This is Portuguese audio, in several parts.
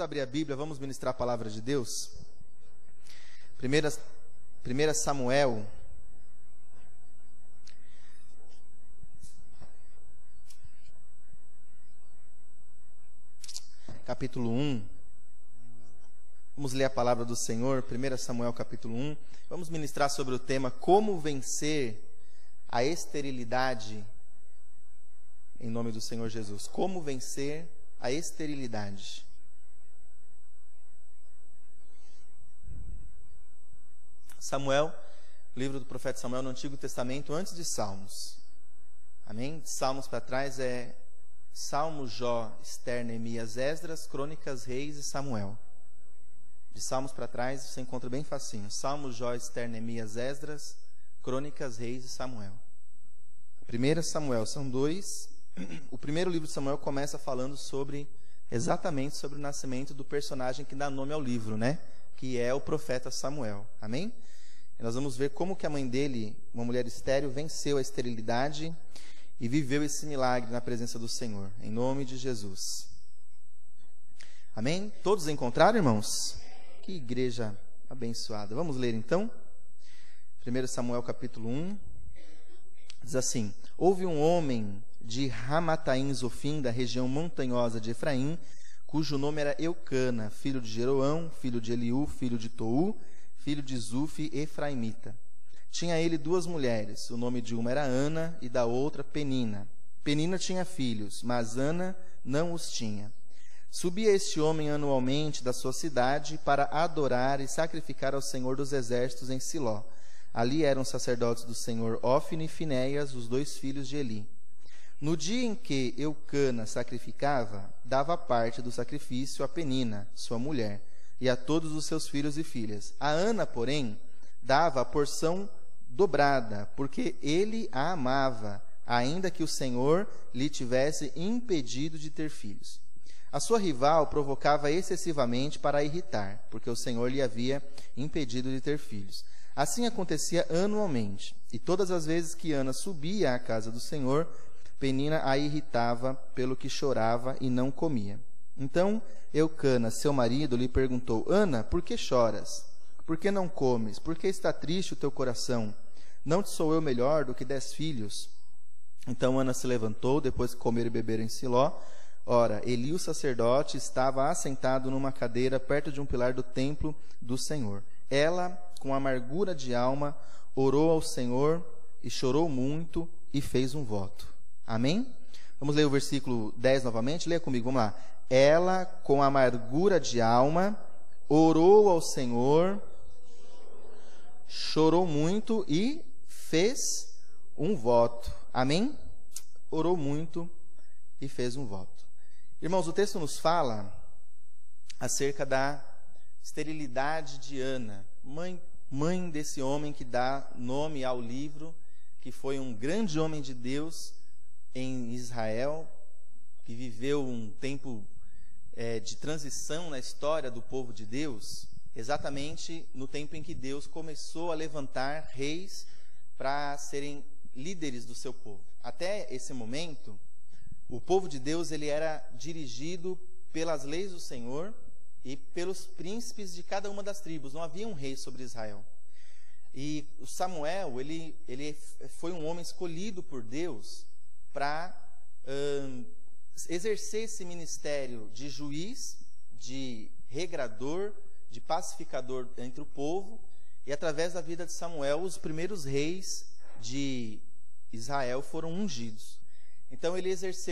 abrir a Bíblia, vamos ministrar a palavra de Deus. 1 Samuel, capítulo 1. Vamos ler a palavra do Senhor, 1 Samuel capítulo 1. Vamos ministrar sobre o tema como vencer a esterilidade em nome do Senhor Jesus. Como vencer a esterilidade. Samuel, livro do profeta Samuel no Antigo Testamento, antes de Salmos. Amém? De Salmos para trás é Salmo, Jó, Ester, Neemias, Esdras, Crônicas, Reis e Samuel. De Salmos para trás você encontra bem facinho. Salmo, Jó, Ester, Neemias, Esdras, Crônicas, Reis e Samuel. 1 Samuel são dois. O primeiro livro de Samuel começa falando exatamente sobre o nascimento do personagem que dá nome ao livro, né? Que é o profeta Samuel. Amém? E nós vamos ver como que a mãe dele, uma mulher estéril, venceu a esterilidade e viveu esse milagre na presença do Senhor, em nome de Jesus. Amém? Todos encontraram, irmãos? Que igreja abençoada. Vamos ler então? 1 Samuel capítulo 1, diz assim: Houve um homem de Ramataim Zofim, da região montanhosa de Efraim, cujo nome era Eucana, filho de Jeroão, filho de Eliú, filho de Tou, filho de Zufi, efraimita. Tinha ele duas mulheres, o nome de uma era Ana e da outra Penina. Penina tinha filhos, mas Ana não os tinha. Subia este homem anualmente da sua cidade para adorar e sacrificar ao Senhor dos Exércitos em Siló. Ali eram sacerdotes do Senhor Ofne e Finéias, os dois filhos de Eli. No dia em que Eucana sacrificava, dava parte do sacrifício a Penina, sua mulher, e a todos os seus filhos e filhas. A Ana, porém, dava a porção dobrada, porque ele a amava, ainda que o Senhor lhe tivesse impedido de ter filhos. A sua rival provocava excessivamente para a irritar, porque o Senhor lhe havia impedido de ter filhos. Assim acontecia anualmente, e todas as vezes que Ana subia à casa do Senhor, Penina a irritava, pelo que chorava e não comia. Então Eucana, seu marido, lhe perguntou: Ana, por que choras? Por que não comes? Por que está triste o teu coração? Não te sou eu melhor do que 10 filhos? Então Ana se levantou, depois que comer e beber em Siló. Ora, Eli, o sacerdote, estava assentado numa cadeira perto de um pilar do templo do Senhor. Ela, com amargura de alma, orou ao Senhor e chorou muito e fez um voto. Amém? Vamos ler o versículo 10 novamente? Leia comigo, vamos lá. Ela, com amargura de alma, orou ao Senhor, chorou muito e fez um voto. Amém? Orou muito e fez um voto. Irmãos, o texto nos fala acerca da esterilidade de Ana, mãe desse homem que dá nome ao livro, que foi um grande homem de Deus em Israel, que viveu um tempo de transição na história do povo de Deus, exatamente no tempo em que Deus começou a levantar reis para serem líderes do seu povo. Até esse momento, o povo de Deus ele era dirigido pelas leis do Senhor e pelos príncipes de cada uma das tribos. Não havia um rei sobre Israel. E o Samuel, ele foi um homem escolhido por Deus para exercer esse ministério de juiz, de regrador, de pacificador entre o povo. E através da vida de Samuel, os primeiros reis de Israel foram ungidos. Então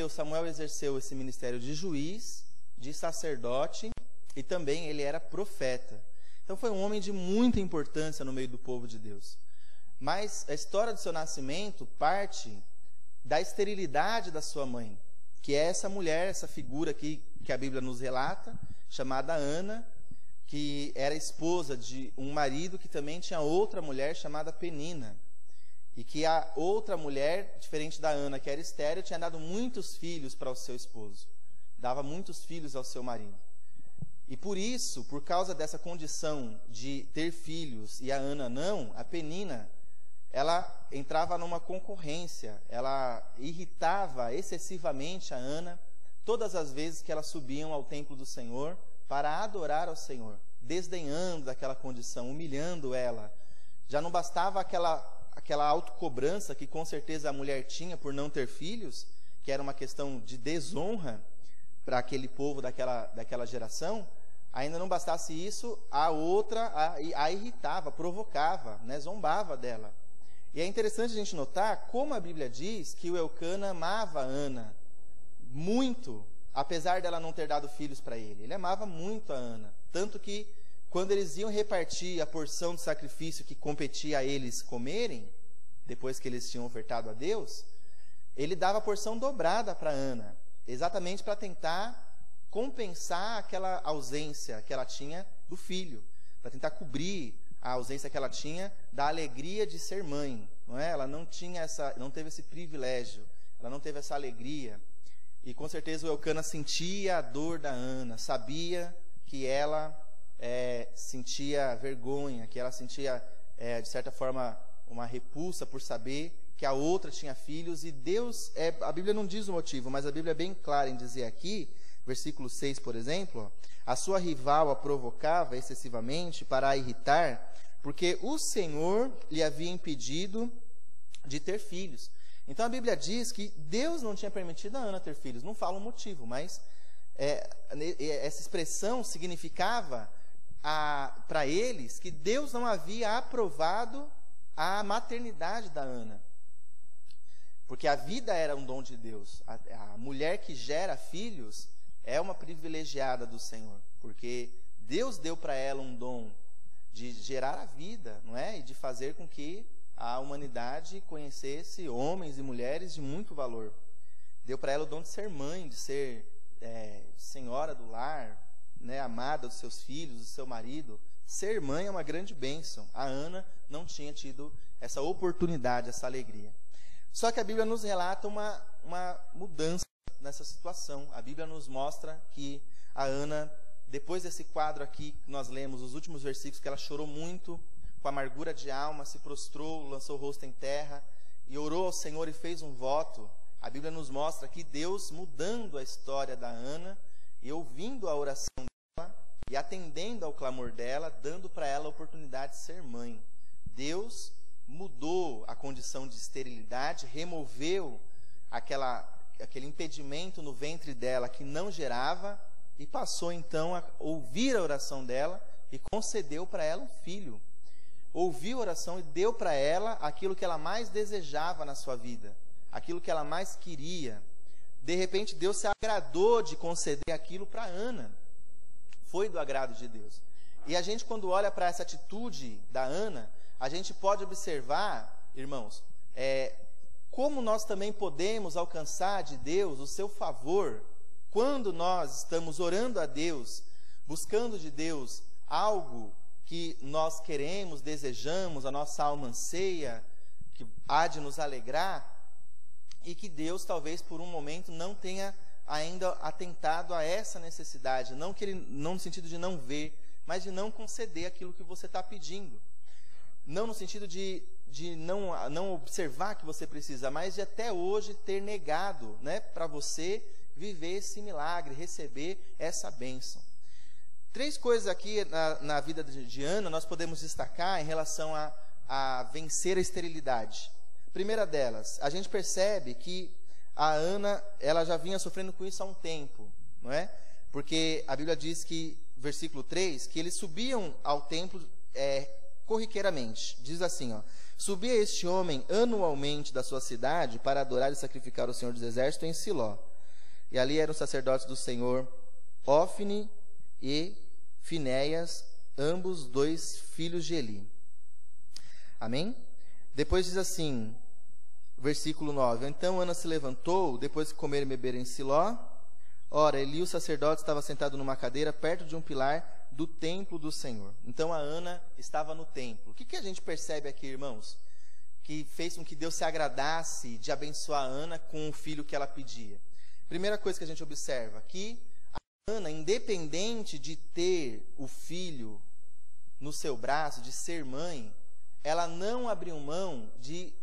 Samuel exerceu esse ministério de juiz, de sacerdote, e também ele era profeta. Então foi um homem de muita importância no meio do povo de Deus. Mas a história do seu nascimento parte da esterilidade da sua mãe, que é essa mulher, essa figura aqui que a Bíblia nos relata, chamada Ana, que era esposa de um marido que também tinha outra mulher chamada Penina. E que a outra mulher, diferente da Ana, que era estéril, tinha dado muitos filhos para o seu esposo. Dava muitos filhos ao seu marido. E por isso, por causa dessa condição de ter filhos e a Ana não, a Penina, ela entrava numa concorrência. Ela irritava excessivamente a Ana todas as vezes que elas subiam ao templo do Senhor para adorar ao Senhor, desdenhando daquela condição, humilhando ela. Já não bastava aquela autocobrança que com certeza a mulher tinha por não ter filhos, que era uma questão de desonra para aquele povo daquela geração. Ainda não bastasse isso, a outra a irritava, provocava, né, zombava dela. E é interessante a gente notar como a Bíblia diz que o Eucana amava a Ana muito, apesar dela não ter dado filhos para ele. Ele amava muito a Ana, tanto que quando eles iam repartir a porção de sacrifício que competia a eles comerem, depois que eles tinham ofertado a Deus, ele dava a porção dobrada para Ana, exatamente para tentar compensar aquela ausência que ela tinha do filho, para tentar cobrir a ausência que ela tinha da alegria de ser mãe, não é? Ela não teve esse privilégio, ela não teve essa alegria. E com certeza o Eucana sentia a dor da Ana, sabia que ela sentia vergonha, que ela sentia, de certa forma, uma repulsa por saber que a outra tinha filhos. E Deus, a Bíblia não diz o motivo, mas a Bíblia é bem clara em dizer aqui, versículo 6, por exemplo, a sua rival a provocava excessivamente para a irritar, porque o Senhor lhe havia impedido de ter filhos. Então a Bíblia diz que Deus não tinha permitido a Ana ter filhos. Não fala o motivo, mas essa expressão significava para eles que Deus não havia aprovado a maternidade da Ana. Porque a vida era um dom de Deus. A mulher que gera filhos é uma privilegiada do Senhor, porque Deus deu para ela um dom de gerar a vida, não é? E de fazer com que a humanidade conhecesse homens e mulheres de muito valor. Deu para ela o dom de ser mãe, de ser senhora do lar, né? Amada dos seus filhos, do seu marido. Ser mãe é uma grande bênção. A Ana não tinha tido essa oportunidade, essa alegria. Só que a Bíblia nos relata uma mudança nessa situação. A Bíblia nos mostra que a Ana, depois desse quadro aqui que nós lemos, os últimos versículos, que ela chorou muito, com amargura de alma, se prostrou, lançou o rosto em terra e orou ao Senhor e fez um voto. A Bíblia nos mostra que Deus, mudando a história da Ana e ouvindo a oração dela e atendendo ao clamor dela, dando para ela a oportunidade de ser mãe. Deus mudou a condição de esterilidade, removeu aquele impedimento no ventre dela que não gerava, e passou então a ouvir a oração dela e concedeu para ela um filho. Ouviu a oração e deu para ela aquilo que ela mais desejava na sua vida, aquilo que ela mais queria. De repente Deus se agradou de conceder aquilo para Ana. Foi do agrado de Deus. E a gente, quando olha para essa atitude da Ana, a gente pode observar, irmãos, como nós também podemos alcançar de Deus o seu favor quando nós estamos orando a Deus, buscando de Deus algo que nós queremos, desejamos, a nossa alma anseia, que há de nos alegrar, e que Deus talvez por um momento não tenha ainda atentado a essa necessidade, não no sentido de não ver, mas de não conceder aquilo que você está pedindo. Não no sentido de não observar que você precisa, mas de até hoje ter negado, né, para você viver esse milagre, receber essa bênção. 3 coisas aqui na vida de Ana nós podemos destacar em relação a vencer a esterilidade. Primeira delas, a gente percebe que a Ana, ela já vinha sofrendo com isso há um tempo, não é? Porque a Bíblia diz que, versículo 3, que eles subiam ao templo corriqueiramente. Diz assim, subia este homem anualmente da sua cidade para adorar e sacrificar o Senhor dos Exércitos em Siló. E ali eram os sacerdotes do Senhor, Ofni e Finéias, ambos 2 filhos de Eli. Amém? Depois diz assim, versículo 9, então Ana se levantou, depois de comer e beber em Siló. Ora, Eli, o sacerdote, estava sentado numa cadeira perto de um pilar do templo do Senhor. Então a Ana estava no templo. O que a gente percebe aqui, irmãos? Que fez com que Deus se agradasse de abençoar a Ana com o filho que ela pedia. Primeira coisa que a gente observa, que a Ana, independente de ter o filho no seu braço, de ser mãe, ela não abriu mão de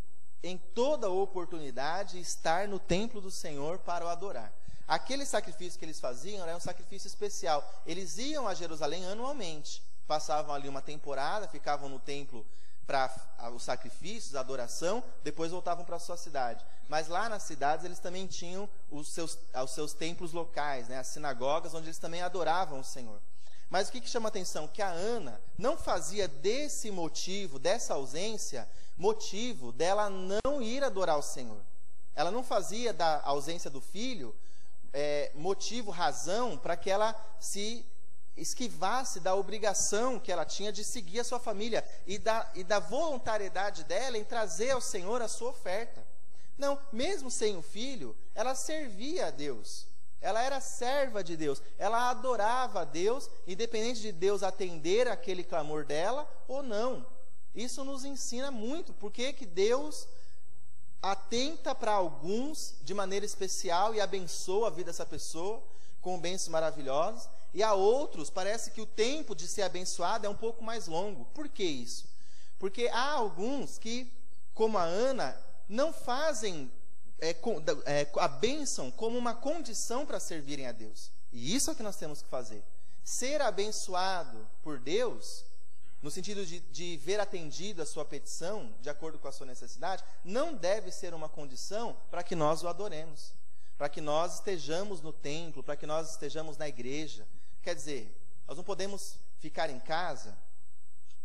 em toda oportunidade, estar no templo do Senhor para o adorar. Aquele sacrifício que eles faziam era um sacrifício especial. Eles iam a Jerusalém anualmente, passavam ali uma temporada, ficavam no templo para os sacrifícios, a adoração, depois voltavam para a sua cidade. Mas lá nas cidades eles também tinham os seus templos locais, né, as sinagogas, onde eles também adoravam o Senhor. Mas o que chama a atenção? Que a Ana não fazia desse motivo, dessa ausência, motivo dela não ir adorar o Senhor. Ela não fazia da ausência do filho motivo, razão, para que ela se esquivasse da obrigação que ela tinha de seguir a sua família e da voluntariedade dela em trazer ao Senhor a sua oferta. Não, mesmo sem o filho, ela servia a Deus. Ela era serva de Deus, ela adorava a Deus, independente de Deus atender aquele clamor dela ou não. Isso nos ensina muito, porque que Deus atenta para alguns de maneira especial e abençoa a vida dessa pessoa com bênçãos maravilhosos, e a outros parece que o tempo de ser abençoado é um pouco mais longo. Por que isso? Porque há alguns que, como a Ana, não fazem a bênção como uma condição para servirem a Deus. E isso é o que nós temos que fazer. Ser abençoado por Deus, no sentido de ver atendida a sua petição, de acordo com a sua necessidade, não deve ser uma condição para que nós o adoremos, para que nós estejamos no templo, para que nós estejamos na igreja. Quer dizer, nós não podemos ficar em casa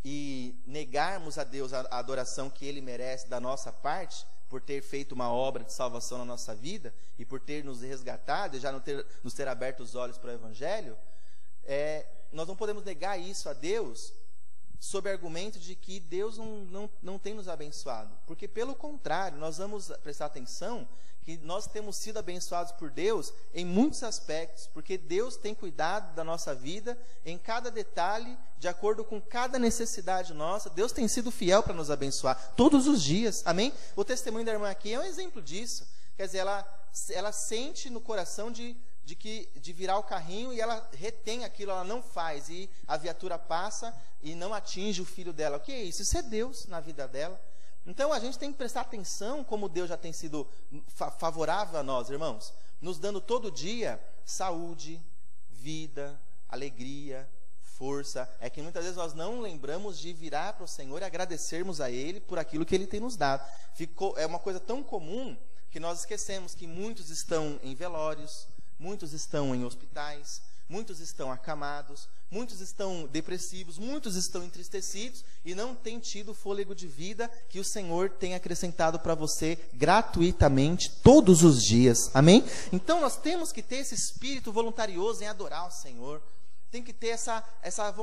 e negarmos a Deus a adoração que Ele merece da nossa parte, por ter feito uma obra de salvação na nossa vida, e por ter nos resgatado, e já nos ter aberto os olhos para o Evangelho. Nós não podemos negar isso a Deus, sob argumento de que Deus não tem nos abençoado. Porque, pelo contrário, nós vamos prestar atenção que nós temos sido abençoados por Deus em muitos aspectos, porque Deus tem cuidado da nossa vida em cada detalhe, de acordo com cada necessidade nossa. Deus tem sido fiel para nos abençoar todos os dias, amém? O testemunho da irmã aqui é um exemplo disso. Quer dizer, ela sente no coração de virar o carrinho, e ela retém aquilo, ela não faz, e a viatura passa e não atinge o filho dela. O que é isso? Isso é Deus na vida dela. Então a gente tem que prestar atenção como Deus já tem sido favorável a nós, irmãos, nos dando todo dia saúde, vida, alegria, força. É que muitas vezes nós não lembramos de virar para o Senhor e agradecermos a Ele por aquilo que Ele tem nos dado. É uma coisa tão comum que nós esquecemos que muitos estão em velórios, muitos estão em hospitais, muitos estão acamados, muitos estão depressivos, muitos estão entristecidos e não têm tido o fôlego de vida que o Senhor tem acrescentado para você gratuitamente todos os dias, amém? Então nós temos que ter esse espírito voluntarioso em adorar o Senhor. Tem que ter essa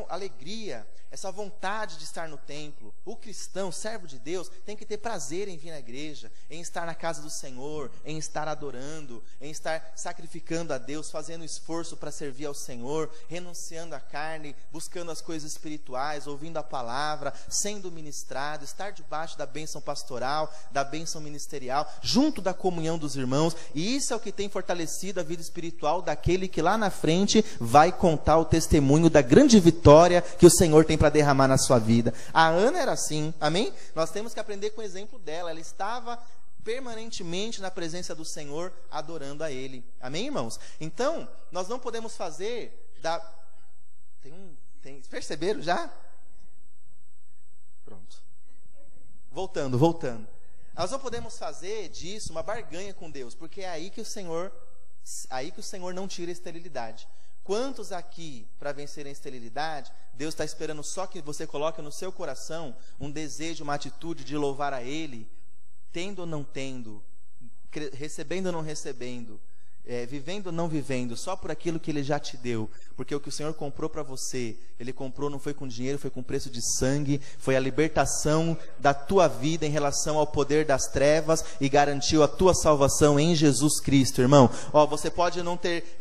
alegria, essa vontade de estar no templo. O cristão, servo de Deus, tem que ter prazer em vir à igreja, em estar na casa do Senhor, em estar adorando, em estar sacrificando a Deus, fazendo esforço para servir ao Senhor, renunciando à carne, buscando as coisas espirituais, ouvindo a palavra, sendo ministrado, estar debaixo da bênção pastoral, da bênção ministerial, junto da comunhão dos irmãos. E isso é o que tem fortalecido a vida espiritual daquele que lá na frente vai contar o testemunho da grande vitória que o Senhor tem para derramar na sua vida. A Ana era assim, amém? Nós temos que aprender com o exemplo dela. Ela estava permanentemente na presença do Senhor, adorando a Ele, amém, irmãos? Então, nós não podemos fazer perceberam já? Pronto. Voltando. Nós não podemos fazer disso uma barganha com Deus, porque é aí que o Senhor não tira a esterilidade. Quantos aqui, para vencer a esterilidade, Deus está esperando só que você coloque no seu coração um desejo, uma atitude de louvar a Ele, tendo ou não tendo, recebendo ou não recebendo, vivendo ou não vivendo, só por aquilo que Ele já te deu, porque o que o Senhor comprou para você, Ele comprou não foi com dinheiro, foi com preço de sangue, foi a libertação da tua vida em relação ao poder das trevas e garantiu a tua salvação em Jesus Cristo, irmão. Você pode não ter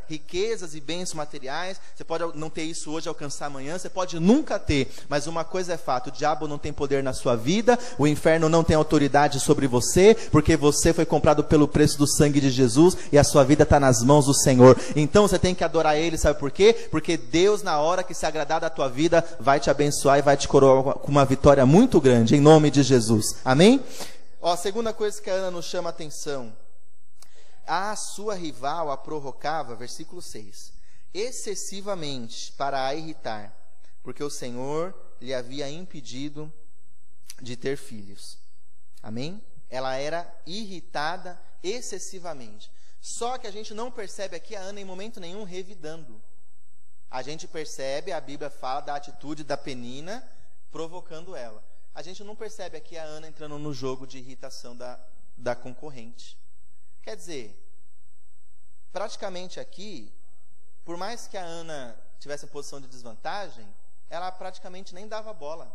riquezas e bens materiais, você pode não ter isso hoje, alcançar amanhã, você pode nunca ter, mas uma coisa é fato: o diabo não tem poder na sua vida, o inferno não tem autoridade sobre você, porque você foi comprado pelo preço do sangue de Jesus. Jesus, e a sua vida está nas mãos do Senhor. Então você tem que adorar Ele, sabe por quê? Porque Deus, na hora que se agradar da tua vida, vai te abençoar e vai te coroar com uma vitória muito grande, em nome de Jesus. Amém? Ó, a segunda coisa que a Ana nos chama a atenção: a sua rival a provocava, versículo 6, excessivamente para a irritar, porque o Senhor lhe havia impedido de ter filhos. Amém? Ela era irritada excessivamente. Só que a gente não percebe aqui a Ana em momento nenhum revidando. A gente percebe, a Bíblia fala da atitude da Penina provocando ela. A gente não percebe aqui a Ana entrando no jogo de irritação da concorrente. Quer dizer, praticamente aqui, por mais que a Ana tivesse uma posição de desvantagem, ela praticamente nem dava bola.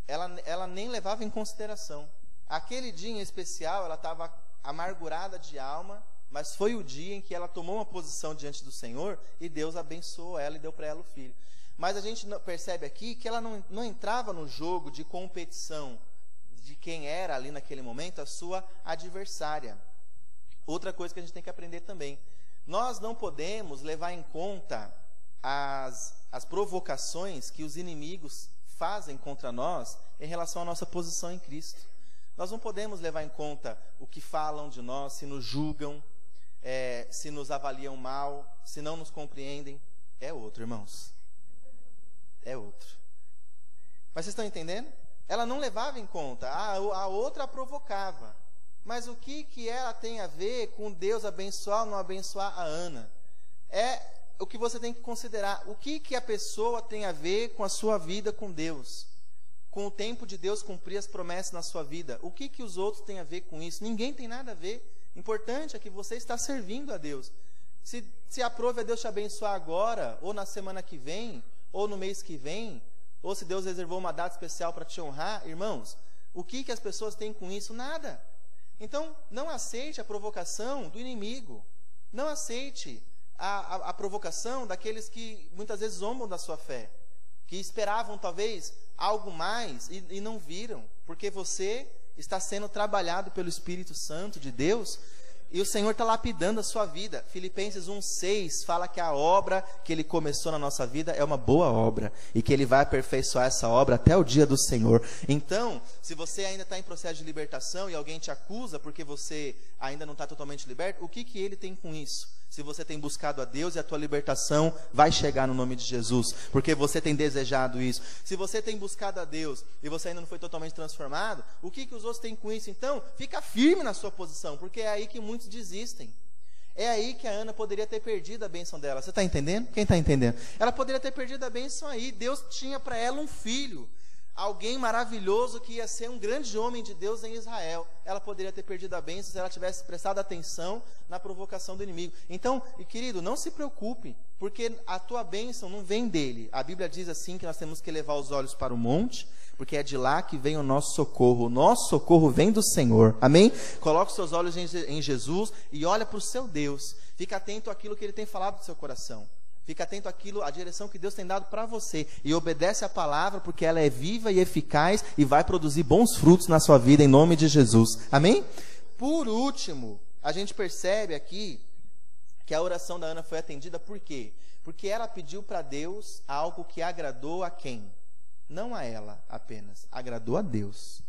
Ela nem levava em consideração. Aquele dia em especial, ela estava amargurada de alma, mas foi o dia em que ela tomou uma posição diante do Senhor e Deus abençoou ela e deu para ela o filho. Mas a gente percebe aqui que ela não entrava no jogo de competição de quem era ali naquele momento a sua adversária. Outra coisa que a gente tem que aprender também: nós não podemos levar em conta as provocações que os inimigos fazem contra nós em relação à nossa posição em Cristo. Nós não podemos levar em conta o que falam de nós, se nos julgam, se nos avaliam mal, se não nos compreendem. É outro, irmãos. É outro. Mas vocês estão entendendo? Ela não levava em conta, a outra a provocava. Mas o que ela tem a ver com Deus abençoar ou não abençoar a Ana? É o que você tem que considerar. O que a pessoa tem a ver com a sua vida com Deus? Com o tempo de Deus cumprir as promessas na sua vida. O que os outros têm a ver com isso? Ninguém tem nada a ver. O importante é que você está servindo a Deus. Se aprove a Deus te abençoar agora, ou na semana que vem, ou no mês que vem, ou se Deus reservou uma data especial para te honrar, irmãos, o que as pessoas têm com isso? Nada. Então, não aceite a provocação do inimigo. Não aceite a provocação daqueles que muitas vezes zombam da sua fé, que esperavam talvez algo mais e não viram, porque você está sendo trabalhado pelo Espírito Santo de Deus e o Senhor está lapidando a sua vida. Filipenses 1,6 fala que a obra que Ele começou na nossa vida é uma boa obra e que Ele vai aperfeiçoar essa obra até o dia do Senhor. Então, se você ainda está em processo de libertação e alguém te acusa porque você ainda não está totalmente liberto, o que Ele tem com isso? Se você tem buscado a Deus, e a tua libertação vai chegar no nome de Jesus, porque você tem desejado isso. Se você tem buscado a Deus e você ainda não foi totalmente transformado, o que os outros têm com isso? Então, fica firme na sua posição, porque é aí que muitos desistem. É aí que a Ana poderia ter perdido a bênção dela. Você está entendendo? Quem está entendendo? Ela poderia ter perdido a bênção aí. Deus tinha para ela um filho, alguém maravilhoso que ia ser um grande homem de Deus em Israel. Ela poderia ter perdido a bênção se ela tivesse prestado atenção na provocação do inimigo. Então, querido, não se preocupe, porque a tua bênção não vem dele. A Bíblia diz assim que nós temos que levar os olhos para o monte, porque é de lá que vem o nosso socorro. O nosso socorro vem do Senhor. Amém? Coloque os seus olhos em Jesus e olha para o seu Deus. Fica atento àquilo que Ele tem falado do seu coração. Fica atento àquilo, à direção que Deus tem dado para você. E obedece a palavra, porque ela é viva e eficaz e vai produzir bons frutos na sua vida, em nome de Jesus. Amém? Por último, a gente percebe aqui que a oração da Ana foi atendida. Por quê? Porque ela pediu para Deus algo que agradou a quem? Não a ela apenas, agradou a Deus.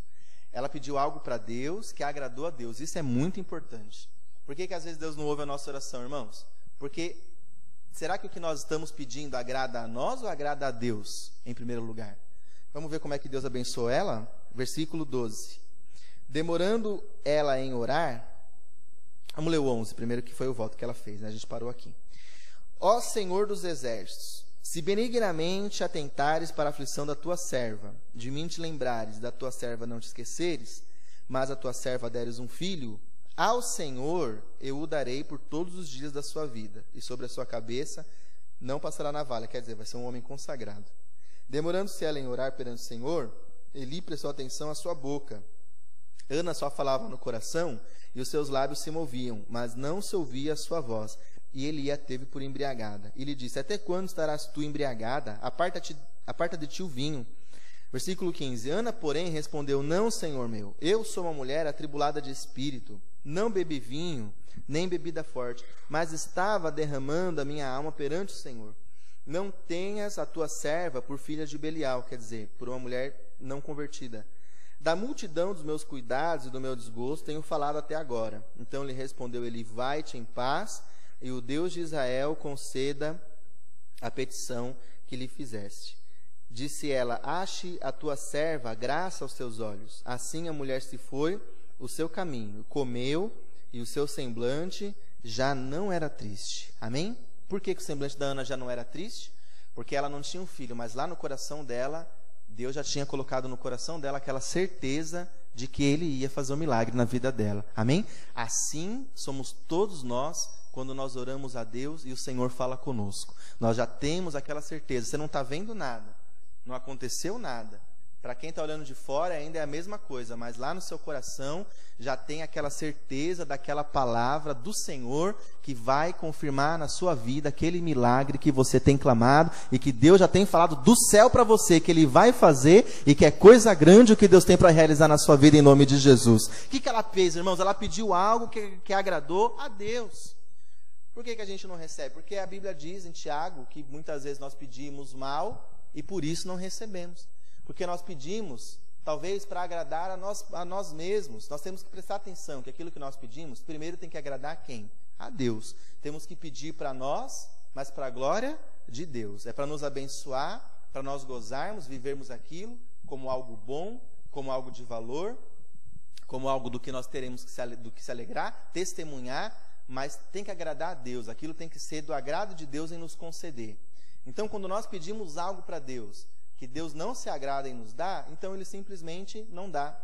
Ela pediu algo para Deus que agradou a Deus. Isso é muito importante. Por que às vezes Deus não ouve a nossa oração, irmãos? Porque será que o que nós estamos pedindo agrada a nós ou agrada a Deus, em primeiro lugar? Vamos ver como é que Deus abençoou ela? Versículo 12. Demorando ela em orar, vamos ler o 11 primeiro, que foi o voto que ela fez, né? A gente parou aqui. Ó Senhor dos exércitos, se benignamente atentares para a aflição da tua serva, de mim te lembrares, da tua serva não te esqueceres, mas a tua serva deres um filho, ao Senhor eu o darei por todos os dias da sua vida, e sobre a sua cabeça não passará navalha, quer dizer, vai ser um homem consagrado. Demorando-se ela em orar perante o Senhor, Eli prestou atenção à sua boca. Ana só falava no coração, e os seus lábios se moviam, mas não se ouvia a sua voz. E Eli a teve por embriagada. E lhe disse, até quando estarás tu embriagada? Aparta de ti o vinho. Versículo 15. Ana, porém, respondeu, não, Senhor meu, eu sou uma mulher atribulada de espírito. Não bebi vinho, nem bebida forte, mas estava derramando a minha alma perante o Senhor. Não tenhas a tua serva por filha de Belial, quer dizer, por uma mulher não convertida. Da multidão dos meus cuidados e do meu desgosto tenho falado até agora. Então lhe respondeu ele: vai-te em paz, e o Deus de Israel conceda a petição que lhe fizeste. Disse ela: ache a tua serva graça aos teus olhos. Assim a mulher se foi o seu caminho, comeu, e o seu semblante já não era triste. Amém? Por que o semblante da Ana já não era triste? Porque ela não tinha um filho, mas lá no coração dela, Deus já tinha colocado no coração dela aquela certeza de que Ele ia fazer um milagre na vida dela. Amém? Assim somos todos nós quando nós oramos a Deus e o Senhor fala conosco. Nós já temos aquela certeza. Você não está vendo nada, não aconteceu nada. Para quem está olhando de fora ainda é a mesma coisa, mas lá no seu coração já tem aquela certeza daquela palavra do Senhor que vai confirmar na sua vida aquele milagre que você tem clamado e que Deus já tem falado do céu para você, que Ele vai fazer e que é coisa grande o que Deus tem para realizar na sua vida em nome de Jesus. O que ela fez, irmãos? Ela pediu algo que agradou a Deus. Por que a gente não recebe? Porque a Bíblia diz em Tiago que muitas vezes nós pedimos mal e por isso não recebemos. Porque nós pedimos, talvez, para agradar a nós mesmos. Nós temos que prestar atenção que aquilo que nós pedimos, primeiro tem que agradar a quem? A Deus. Temos que pedir para nós, mas para a glória de Deus. É para nos abençoar, para nós gozarmos, vivermos aquilo como algo bom, como algo de valor, como algo do que nós teremos que se alegrar, testemunhar, mas tem que agradar a Deus. Aquilo tem que ser do agrado de Deus em nos conceder. Então, quando nós pedimos algo para Deus, que Deus não se agrada em nos dar, então Ele simplesmente não dá.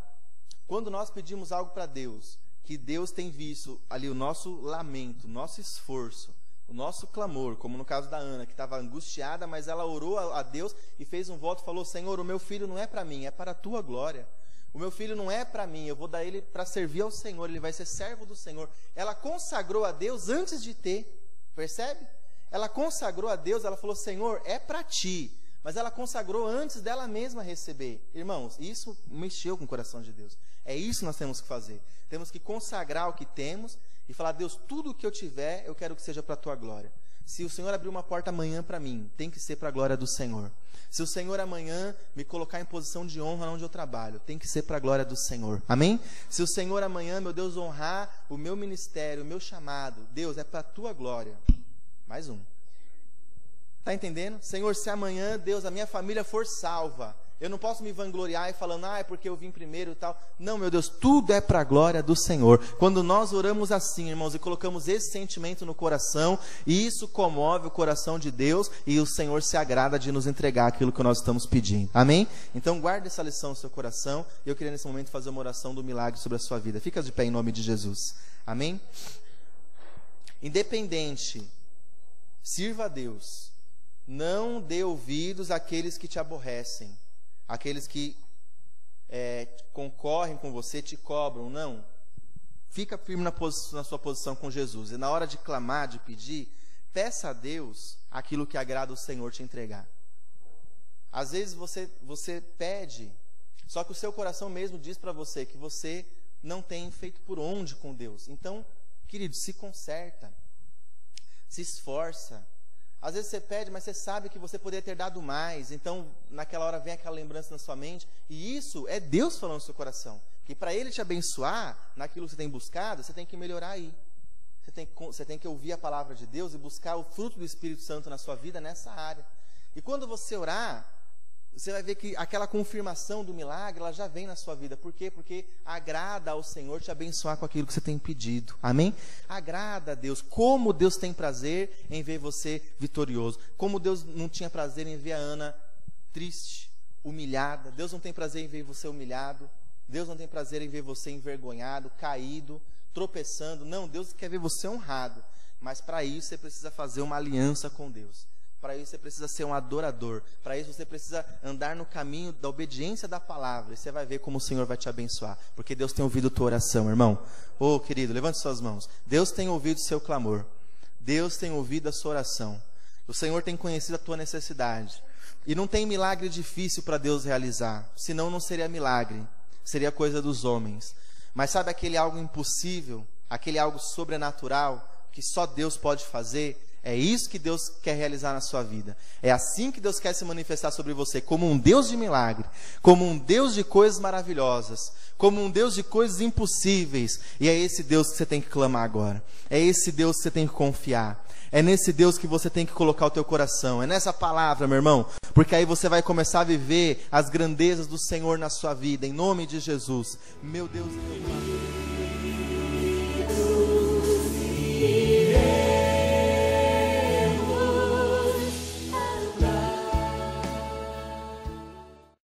Quando nós pedimos algo para Deus, que Deus tem visto ali o nosso lamento, o nosso esforço, o nosso clamor, como no caso da Ana, que estava angustiada, mas ela orou a Deus e fez um voto, falou: Senhor, o meu filho não é para mim, é para a tua glória. O meu filho não é para mim, eu vou dar ele para servir ao Senhor, ele vai ser servo do Senhor. Ela consagrou a Deus antes de ter, percebe? Ela consagrou a Deus, ela falou: Senhor, é para ti. Mas ela consagrou antes dela mesma receber. Irmãos, isso mexeu com o coração de Deus. É isso que nós temos que fazer. Temos que consagrar o que temos e falar: Deus, tudo o que eu tiver, eu quero que seja para a tua glória. Se o Senhor abrir uma porta amanhã para mim, tem que ser para a glória do Senhor. Se o Senhor amanhã me colocar em posição de honra onde eu trabalho, tem que ser para a glória do Senhor. Amém? Se o Senhor amanhã, meu Deus, honrar o meu ministério, o meu chamado, Deus, é para a tua glória. Mais um. Está entendendo? Senhor, se amanhã, Deus, a minha família for salva, eu não posso me vangloriar e falando: é porque eu vim primeiro e tal. Não, meu Deus, tudo é para a glória do Senhor. Quando nós oramos assim, irmãos, e colocamos esse sentimento no coração, isso comove o coração de Deus e o Senhor se agrada de nos entregar aquilo que nós estamos pedindo. Amém? Então guarde essa lição no seu coração e eu queria nesse momento fazer uma oração do milagre sobre a sua vida. Fica de pé em nome de Jesus. Amém? Independente, sirva a Deus. Não dê ouvidos àqueles que te aborrecem, aqueles que concorrem com você, te cobram. Não. Fica firme na sua posição com Jesus. E na hora de clamar, de pedir, peça a Deus aquilo que agrada o Senhor te entregar. Às vezes você pede, só que o seu coração mesmo diz para você que você não tem feito por onde com Deus. Então, querido, se conserta, se esforça. Às vezes você pede, mas você sabe que você poderia ter dado mais. Então, naquela hora vem aquela lembrança na sua mente. E isso é Deus falando no seu coração. Que para Ele te abençoar naquilo que você tem buscado, você tem que melhorar aí. Você tem que ouvir a palavra de Deus e buscar o fruto do Espírito Santo na sua vida nessa área. E quando você orar, você vai ver que aquela confirmação do milagre, ela já vem na sua vida. Por quê? Porque agrada ao Senhor te abençoar com aquilo que você tem pedido. Amém? Agrada a Deus. Como Deus tem prazer em ver você vitorioso. Como Deus não tinha prazer em ver a Ana triste, humilhada. Deus não tem prazer em ver você humilhado. Deus não tem prazer em ver você envergonhado, caído, tropeçando. Não, Deus quer ver você honrado. Mas para isso você precisa fazer uma aliança com Deus. Para isso você precisa ser um adorador. Para isso você precisa andar no caminho da obediência da palavra. E você vai ver como o Senhor vai te abençoar. Porque Deus tem ouvido tua oração, irmão. Ô, querido, levante suas mãos. Deus tem ouvido o seu clamor. Deus tem ouvido a sua oração. O Senhor tem conhecido a tua necessidade. E não tem milagre difícil para Deus realizar. Senão não seria milagre. Seria coisa dos homens. Mas sabe aquele algo impossível, aquele algo sobrenatural, que só Deus pode fazer? É isso que Deus quer realizar na sua vida. É assim que Deus quer se manifestar sobre você, como um Deus de milagre, como um Deus de coisas maravilhosas, como um Deus de coisas impossíveis. E é esse Deus que você tem que clamar agora. É esse Deus que você tem que confiar. É nesse Deus que você tem que colocar o teu coração. É nessa palavra, meu irmão. Porque aí você vai começar a viver as grandezas do Senhor na sua vida. Em nome de Jesus. Meu Deus e meu Pai.